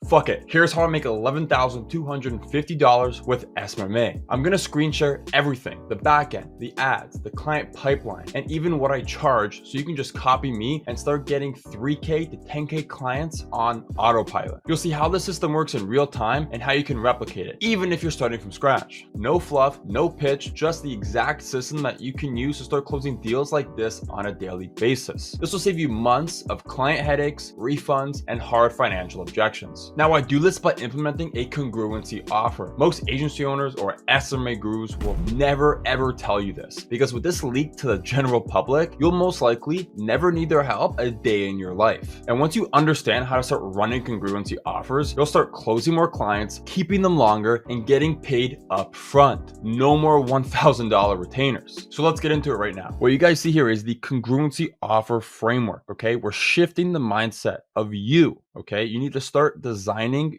Fuck it, here's how I make $11,250 with SMMA. I'm gonna screen share everything, the backend, the ads, the client pipeline, and even what I charge, so you can just copy me and start getting 3K to 10K clients on autopilot. You'll see how the system works in real time and how you can replicate it, even if you're starting from scratch. No fluff, no pitch, just the exact system that you can use to start closing deals like this on a daily basis. This will save you months of client headaches, refunds, and hard financial objections. Now, I do this by implementing a congruency offer. Most agency owners or SMA gurus will never ever tell you this, because with this leaked to the general public, you'll most likely never need their help a day in your life. And once you understand how to start running congruency offers, you'll start closing more clients, keeping them longer, and getting paid up front. No more $1,000 retainers. So let's get into it right now. What you guys see here is the congruency offer framework, okay? We're shifting the mindset of you, okay? You need to start designing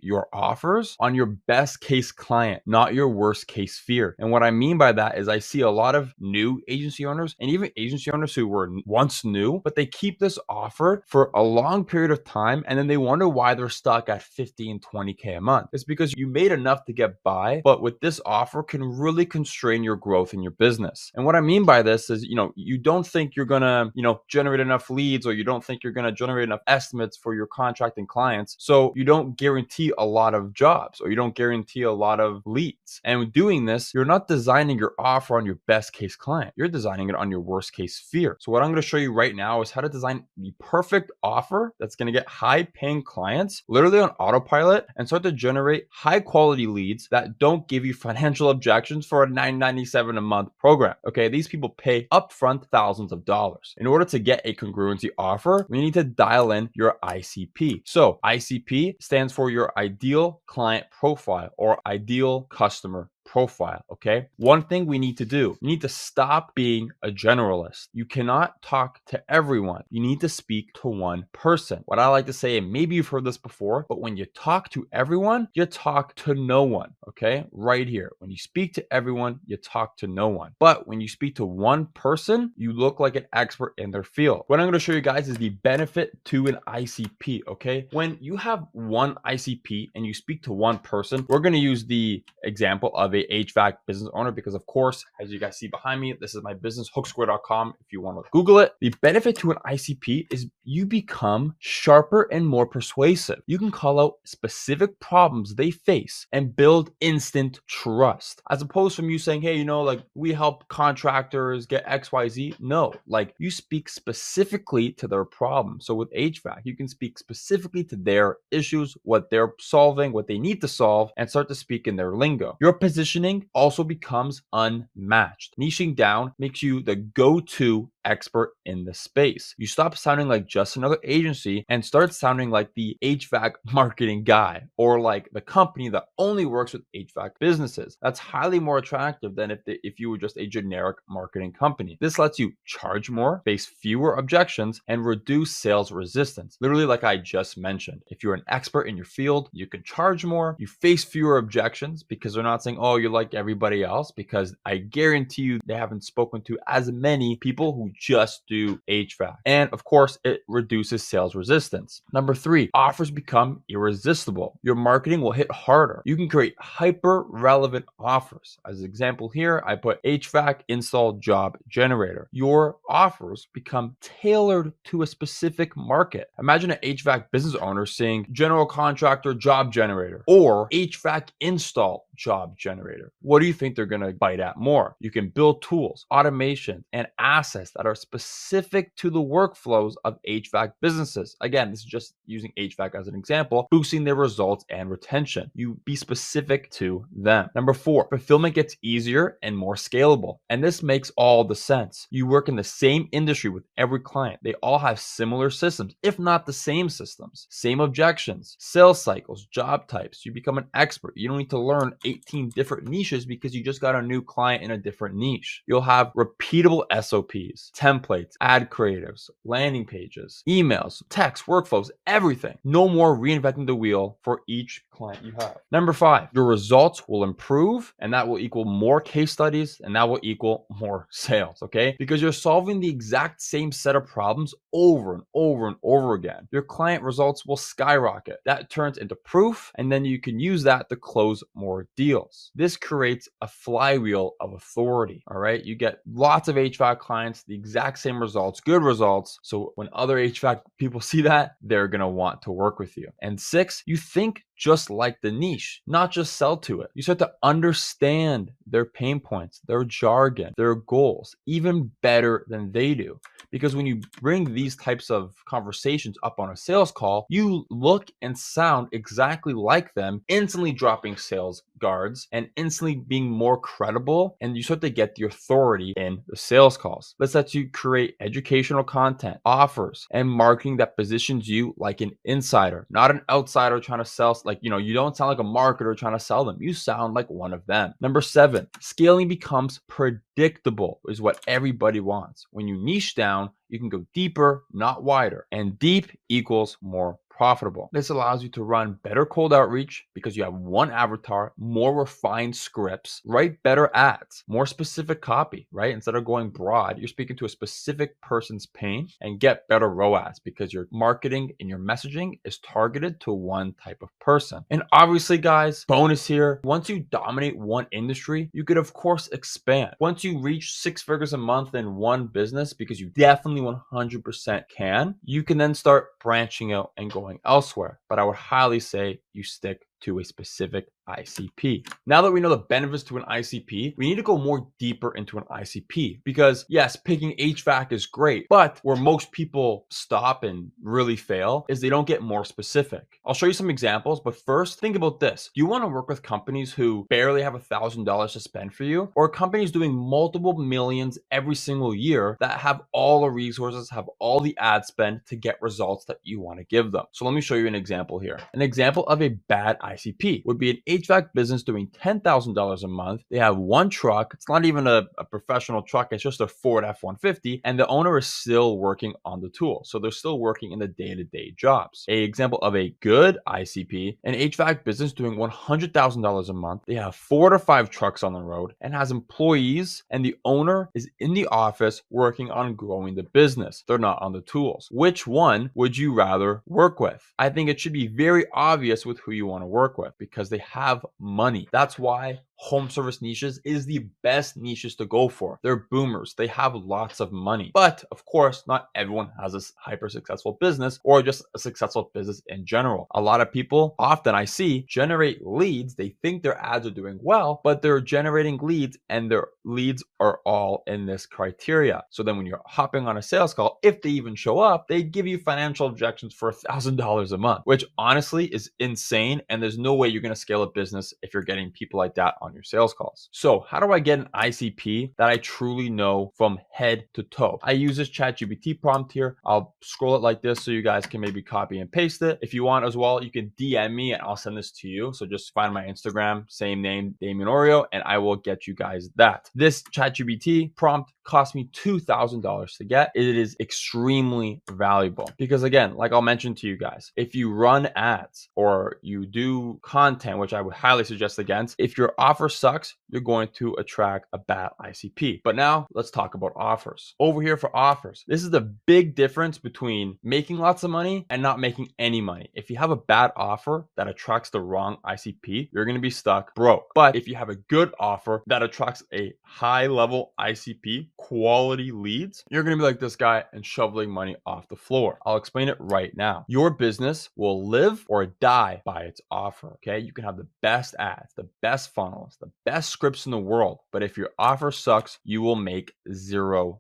your offers on your best case client, not your worst case fear. And what I mean by that is I see a lot of new agency owners and even agency owners who were once new, but they keep this offer for a long period of time, and then they wonder why they're stuck at 50 and 20K a month. It's because you made enough to get by, but with this offer can really constrain your growth in your business. And what I mean by this is, you don't think you're gonna, generate enough leads, or you don't think you're gonna generate enough estimates for your contracting clients. So you don't guarantee a lot of jobs, or you don't guarantee a lot of leads. And with doing this, you're not designing your offer on your best case client. You're designing it on your worst case fear. So what I'm going to show you right now is how to design the perfect offer that's going to get high paying clients literally on autopilot and start to generate high quality leads that don't give you financial objections for a $9.97 a month program. Okay, these people pay upfront thousands of dollars. In order to get a congruency offer, we need to dial in your ICP. So ICP stands for your ideal client profile or ideal customer profile. Okay, one thing we need to do, you need to stop being a generalist. You cannot talk to everyone. You need to speak to one person. What I like to say, and maybe you've heard this before, but when you talk to everyone, you talk to no one. Okay, right here, when you speak to everyone, you talk to no one. But when you speak to one person, you look like an expert in their field. What I'm going to show you guys is the benefit to an ICP. Okay, when you have one ICP and you speak to one person, we're going to use the example of a HVAC business owner, because of course, as you guys see behind me, this is my business, hooksquare.com. If you want to Google it, the benefit to an ICP is you become sharper and more persuasive. You can call out specific problems they face and build instant trust, as opposed from you saying, hey, we help contractors get XYZ. No, you speak specifically to their problem. So with HVAC, you can speak specifically to their issues, what they're solving, what they need to solve, and start to speak in their lingo. Your positioning also becomes unmatched. Niching down makes you the go-to expert in the space. You stop sounding like just another agency and start sounding like the HVAC marketing guy, or like the company that only works with HVAC businesses. That's highly more attractive than if you were just a generic marketing company. This lets you charge more, face fewer objections, and reduce sales resistance. Literally, like I just mentioned, if you're an expert in your field, you can charge more, you face fewer objections because they're not saying, oh, you're like everybody else, because I guarantee you they haven't spoken to as many people who just do HVAC. And of course, it reduces sales resistance. Number 3, offers become irresistible. Your marketing will hit harder. You can create hyper relevant offers. As an example here, I put HVAC install job generator. Your offers become tailored to a specific market. Imagine an HVAC business owner saying general contractor job generator or HVAC install job generator. What do you think they're going to bite at more? You can build tools, automation, and assets that are specific to the workflows of HVAC businesses. Again, this is just using HVAC as an example, boosting their results and retention. You be specific to them. Number 4, fulfillment gets easier and more scalable. And this makes all the sense. You work in the same industry with every client. They all have similar systems, if not the same systems, same objections, sales cycles, job types. You become an expert. You don't need to learn 18 different niches because you just got a new client in a different niche. You'll have repeatable SOPs, templates, ad creatives, landing pages, emails, text, workflows, everything. No more reinventing the wheel for each client you have. Number 5, your results will improve, and that will equal more case studies, and that will equal more sales, okay? Because you're solving the exact same set of problems over and over and over again. Your client results will skyrocket. That turns into proof, and then you can use that to close more deals. This creates a flywheel of authority, all right? You get lots of HVAC clients, the exact same results, good results. So when other HVAC people see that, they're gonna want to work with you. And 6, you think just like the niche, not just sell to it. You start to understand their pain points, their jargon, their goals, even better than they do. Because when you bring these types of conversations up on a sales call, you look and sound exactly like them, instantly dropping sales guards and instantly being more credible. And you start to get the authority in the sales calls. Let's let you create educational content, offers, and marketing that positions you like an insider, not an outsider trying to sell. Like, you don't sound like a marketer trying to sell them. You sound like one of them. Number 7, scaling becomes predictable is what everybody wants. When you niche down, you can go deeper, not wider. And deep equals more profitable. This allows you to run better cold outreach because you have one avatar, more refined scripts, write better ads, more specific copy, right? Instead of going broad, you're speaking to a specific person's pain, and get better ROAS because your marketing and your messaging is targeted to one type of person. And obviously, guys, bonus here, once you dominate one industry, you could of course expand. Once you reach 6 figures a month in one business, because you definitely 100% can, you can then start branching out and going elsewhere. But I would highly say you stick to a specific ICP. Now that we know the benefits to an ICP, we need to go more deeper into an ICP, because yes, picking HVAC is great, but where most people stop and really fail is they don't get more specific. I'll show you some examples, but first think about this. Do you want to work with companies who barely have $1,000 to spend for you, or companies doing multiple millions every single year that have all the resources, have all the ad spend to get results that you want to give them? So let me show you an example here. An example of a bad ICP would be an HVAC business doing $10,000 a month. They have one truck. It's not even a professional truck. It's just a Ford F-150. And the owner is still working on the tool. So they're still working in the day-to-day jobs. An example of a good ICP, an HVAC business doing $100,000 a month. They have 4 to 5 trucks on the road and has employees, and the owner is in the office working on growing the business. They're not on the tools. Which one would you rather work with? I think it should be very obvious with who you want to work with, because they have money. That's why home service niches is the best niches to go for. They're boomers. They have lots of money. But of course, not everyone has a hyper successful business or just a successful business in general. A lot of people, often I see, generate leads. They think their ads are doing well, but they're generating leads, and their leads are all in this criteria. So then when you're hopping on a sales call, if they even show up, they give you financial objections for $1,000 a month, which honestly is insane. And there's no way you're going to scale a business if you're getting people like that on your sales calls. So how do I get an ICP that I truly know from head to toe? I use this ChatGPT prompt here. I'll scroll it like this so you guys can maybe copy and paste it. If you want as well, you can DM me and I'll send this to you. So just find my Instagram, same name, Damien Oreo, and I will get you guys that. This ChatGPT prompt cost me $2,000 to get. It is extremely valuable because, again, like I'll mention to you guys, if you run ads or you do content, which I would highly suggest against, if your offer sucks, you're going to attract a bad ICP. But now let's talk about offers. Over here for offers, this is the big difference between making lots of money and not making any money. If you have a bad offer that attracts the wrong ICP, you're going to be stuck broke. But if you have a good offer that attracts a high level ICP, quality leads, you're going to be like this guy and shoveling money off the floor. I'll explain it right now. Your business will live or die by its offer. Okay. You can have the best ads, the best funnels, the best scripts in the world. But if your offer sucks, you will make $0.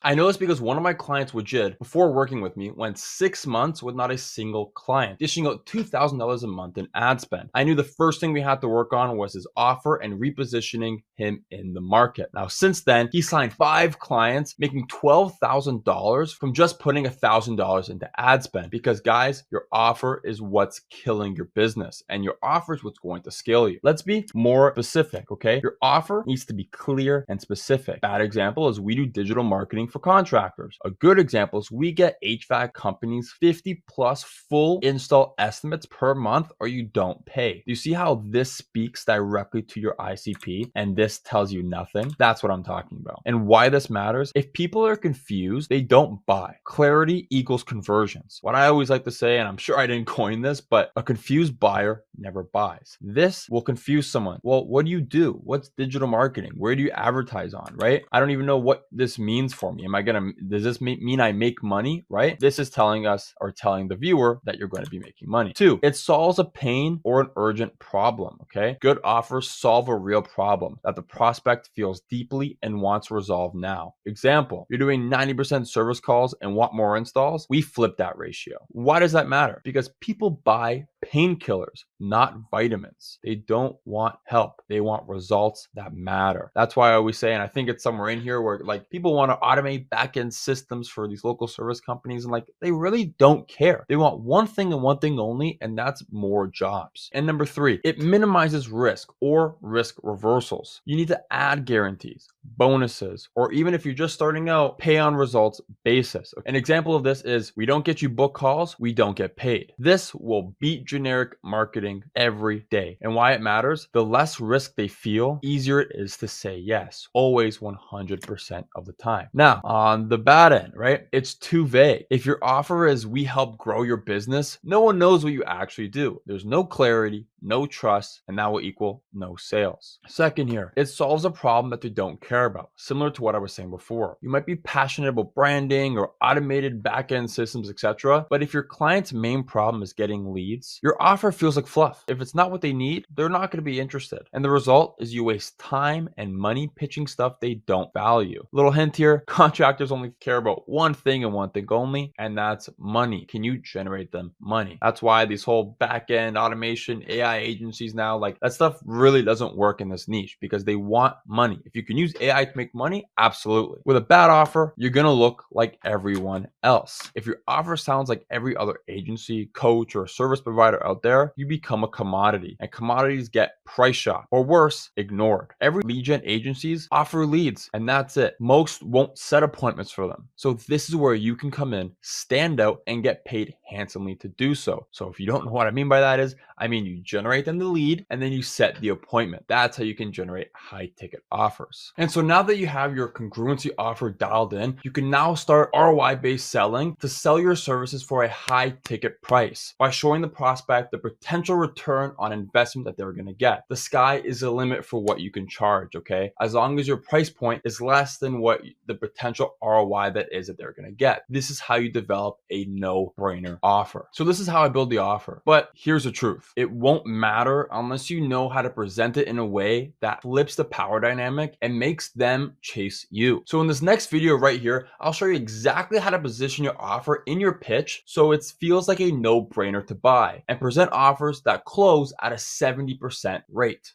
I know this because one of my clients, Wajid, before working with me, went 6 months with not a single client, dishing out $2,000 a month in ad spend. I knew the first thing we had to work on was his offer and repositioning him in the market. Now, since then, he signed 5 clients making $12,000 from just putting $1,000 into ad spend. Because guys, your offer is what's killing your business, and your offer is what's going to scale you. Let's be more specific, okay? Your offer needs to be clear and specific. Bad example is we do digital marketing for contractors. A good example is we get HVAC companies 50 plus full install estimates per month, or you don't pay. Do you see how this speaks directly to your ICP and this tells you nothing? That's what I'm talking about. And why this matters: if people are confused, they don't buy. Clarity equals conversions. What I always like to say, and I'm sure I didn't coin this, but a confused buyer never buys. This will confuse someone. Well, what do you do? What's digital marketing? Where do you advertise on, right? I don't even know what this means for me. Does this mean I make money, right? This is telling us, or telling the viewer, that you're going to be making money. 2, it solves a pain or an urgent problem, okay? Good offers solve a real problem that the prospect feels deeply and wants resolved now. Example, you're doing 90% service calls and want more installs. We flip that ratio. Why does that matter? Because people buy painkillers, not vitamins. They don't want help. They want results that matter. That's why I always say, and I think it's somewhere in here where like people want to automate back-end systems for these local service companies, and like they really don't care. They want one thing and one thing only, and that's more jobs. And number 3, it minimizes risk or risk reversals. You need to add guarantees, bonuses, or even if you're just starting out, pay on results basis. An example of this is we don't get you book calls, we don't get paid. This will beat generic marketing every day. And why it matters: the less risk they feel, easier it is to say yes, always 100% of the time. Now, on the bad end, right? It's too vague. If your offer is we help grow your business, no one knows what you actually do. There's no clarity, no trust, and that will equal no sales. Second here, it solves a problem that they don't care about. Similar to what I was saying before. You might be passionate about branding or automated back-end systems, etc. But if your client's main problem is getting leads, your offer feels like fluff. If it's not what they need, they're not going to be interested. And the result is you waste time and money pitching stuff they don't value. Little hint here, contractors only care about one thing and one thing only, and that's money. Can you generate them money? That's why these whole back-end automation, AI agencies now, like that stuff really doesn't work in this niche because they want money. If you can use AI to make money, absolutely. With a bad offer, you're going to look like everyone else. If your offer sounds like every other agency, coach, or service provider out there, you become a commodity, and commodities get price shocked, or worse, ignored. Every lead gen agencies offer leads, and that's it. Most won't set appointments for them. So this is where you can come in, stand out, and get paid handsomely to do so. So if you don't know what I mean by that is, I mean you generate them the lead and then you set the appointment. That's how you can generate high ticket offers. And so now that you have your congruency offer dialed in, you can now start ROI based selling to sell your services for a high ticket price by showing the prospect the potential return on investment that they're going to get. The sky is the limit for what you can charge, okay? As long as your price point is less than what the potential ROI that they're going to get. This is how you develop a no-brainer offer. So this is how I build the offer. But here's the truth. It won't matter unless you know how to present it in a way that flips the power dynamic and makes them chase you. So in this next video right here, I'll show you exactly how to position your offer in your pitch so it feels like a no-brainer to buy and present offers that close at a 70% rate.